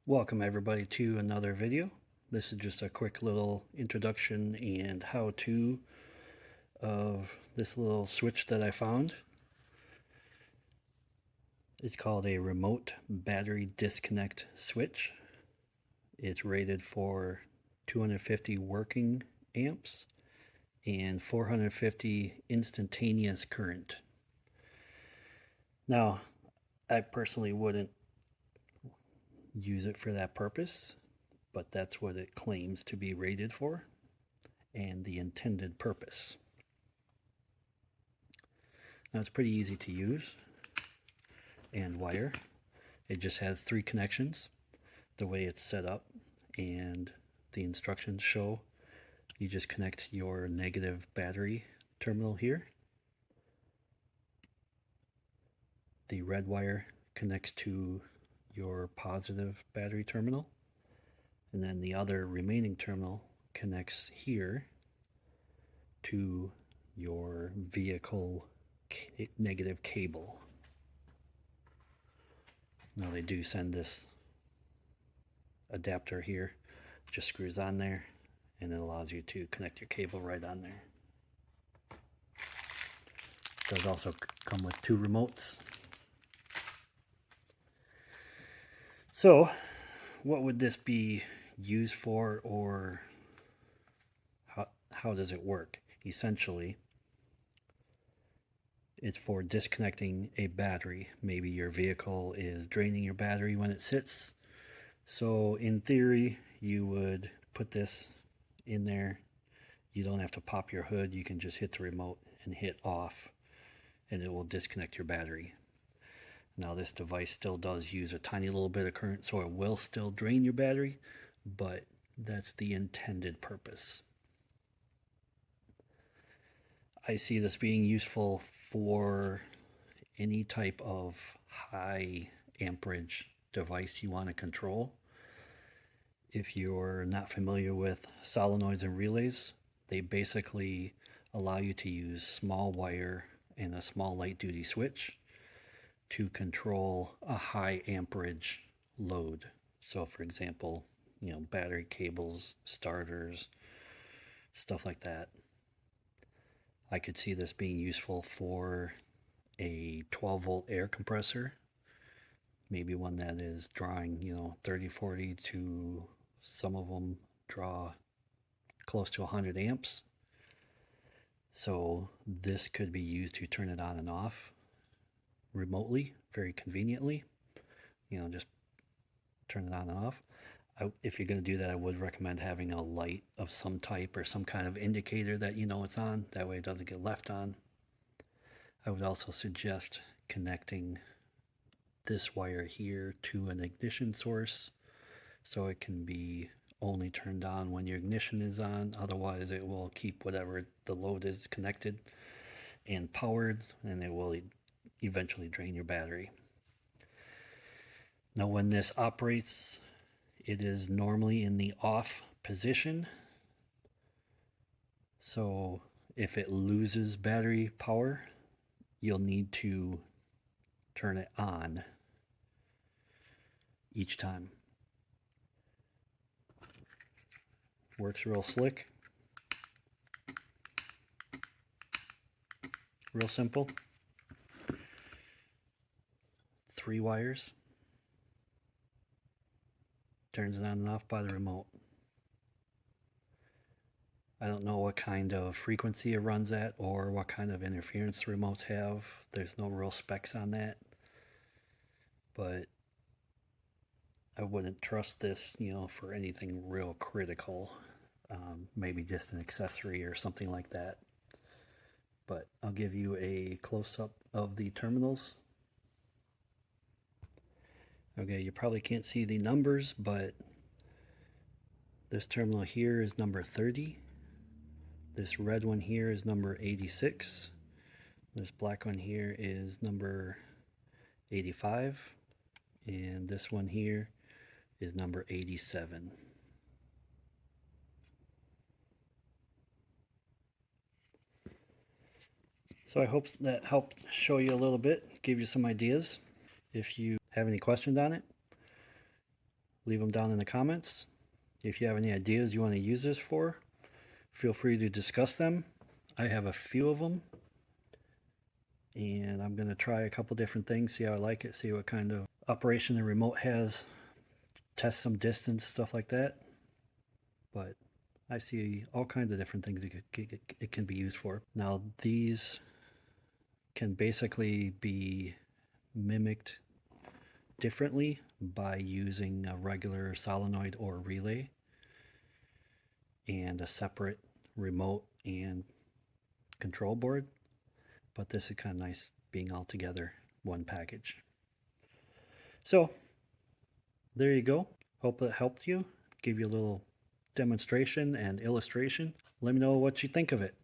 Welcome everybody to another video. This is just a quick little introduction and how-to of this little switch that I found. It's called a remote battery disconnect switch. It's rated for 250 working amps and 450 instantaneous current. Now, I personally wouldn't use it for that purpose, but that's what it claims to be rated for and the intended purpose. Now it's pretty easy to use and wire. It just has 3 connections the way it's set up, and the instructions show you just connect your negative battery terminal here. The red wire connects to your positive battery terminal, and then the other remaining terminal connects here to your vehicle negative cable. Now they do send this adapter here, just screws on there, and it allows you to connect your cable right on there. It does also come with 2 remotes. So, what would this be used for, or how does it work? Essentially, it's for disconnecting a battery. Maybe your vehicle is draining your battery when it sits. So in theory, you would put this in there. You don't have to pop your hood. You can just hit the remote and hit off, and it will disconnect your battery. Now this device still does use a tiny little bit of current, so it will still drain your battery, but that's the intended purpose. I see this being useful for any type of high amperage device you want to control. If you're not familiar with solenoids and relays, they basically allow you to use small wire and a small light duty switch to control a high amperage load. So for example, battery cables, starters, stuff like that. I could see this being useful for a 12 volt air compressor, maybe one that is drawing 30, 40 to, some of them draw close to 100 amps. So this could be used to turn it on and off remotely, very conveniently. Just turn it on and off. If you're going to do that, I would recommend having a light of some type or some kind of indicator that it's on. That way it doesn't get left on. I would also suggest connecting this wire here to an ignition source, so it can be only turned on when your ignition is on. Otherwise it will keep whatever the load is connected and powered, and it will eventually drain your battery. Now when this operates, it is normally in the off position. So if it loses battery power, you'll need to turn it on each time. Works real slick. Real simple. 3 wires. Turns it on and off by the remote. I don't know what kind of frequency it runs at or what kind of interference the remotes have. There's no real specs on that. But I wouldn't trust this, for anything real critical. Maybe just an accessory or something like that. But I'll give you a close-up of the terminals. Okay, you probably can't see the numbers, but this terminal here is number 30. This red one here is number 86. This black one here is number 85. And this one here is number 87. So I hope that helped show you a little bit, give you some ideas. If you have any questions on it, leave them down in the comments. If you have any ideas you want to use this for, feel free to discuss them. I have a few of them, and I'm going to try a couple different things, see how I like it, see what kind of operation the remote has, test some distance, stuff like that. But I see all kinds of different things it can be used for. Now, these can basically be mimicked differently by using a regular solenoid or relay and a separate remote and control board. But this is kind of nice being all together one package. So there you go. Hope it helped you, give you a little demonstration and illustration. Let me know what you think of it.